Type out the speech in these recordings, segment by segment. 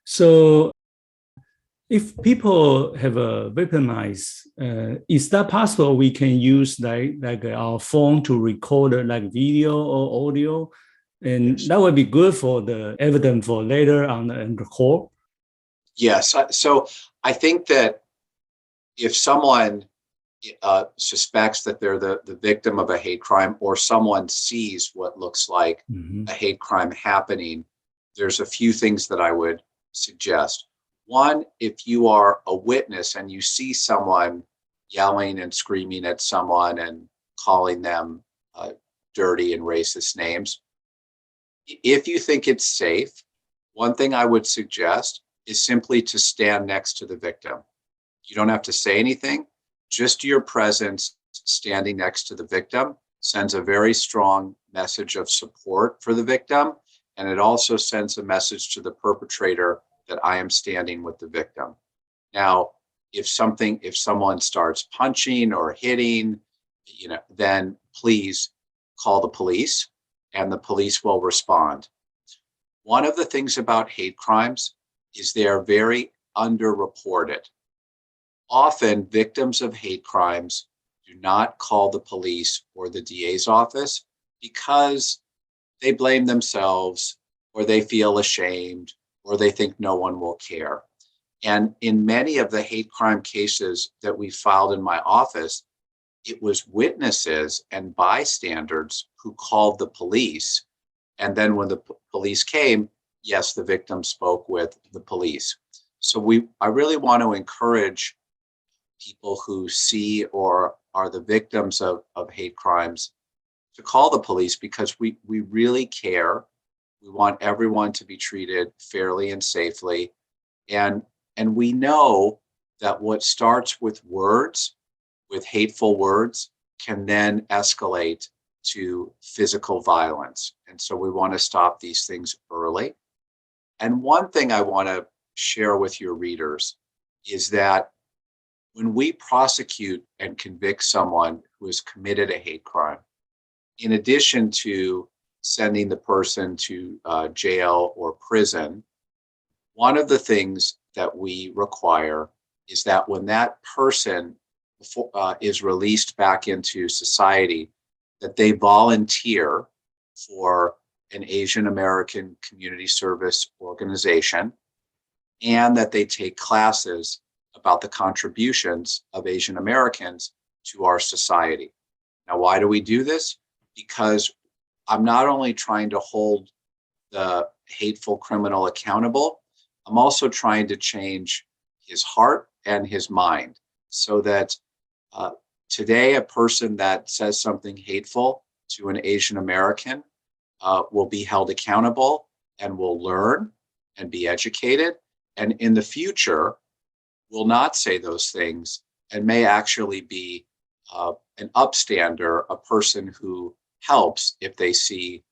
So if people have a weaponized, is that possible? We can use like our phone to record like video or audio, and that would be good for the evidence for later on the court. Yes. So I think that if someone suspects that they're the victim of a hate crime, or someone sees what looks like a hate crime happening, there's a few things that I would suggest. One, if you are a witness and you see someone yelling and screaming at someone and calling them dirty and racist names, if you think it's safe, one thing I would suggest is simply to stand next to the victim. You don't have to say anything. Just your presence standing next to the victim sends a very strong message of support for the victim, and it also sends a message to the perpetrator that I am standing with the victim. Now, if someone starts punching or hitting, then please call the police, and the police will respond. One of the things about hate crimes is they are very underreported. Often, victims of hate crimes do not call the police or the DA's office because they blame themselves, or they feel ashamed, or they think no one will care. And in many of the hate crime cases that we filed in my office, it was witnesses and bystanders who called the police. And then when the police came, yes, the victim spoke with the police. So I really want to encourage people who see or are the victims of hate crimes to call the police, because we really care. We want everyone to be treated fairly and safely. And we know that what starts with words, with hateful words, can then escalate to physical violence. And so we want to stop these things early. And one thing I want to share with your readers is that when we prosecute and convict someone who has committed a hate crime, in addition to sending the person to jail or prison, one of the things that we require is that when that person is released back into society, that they volunteer for an Asian American community service organization, and that they take classes about the contributions of Asian Americans to our society. Now, why do we do this? Because I'm not only trying to hold the hateful criminal accountable, I'm also trying to change his heart and his mind, so that today a person that says something hateful to an Asian American will be held accountable and will learn and be educated, and in the future will not say those things and may actually be an upstander, a person who helps if they see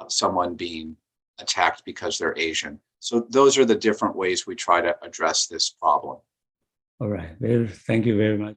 someone being attacked because they're Asian. So those are the different ways we try to address this problem. All right. Thank you very much.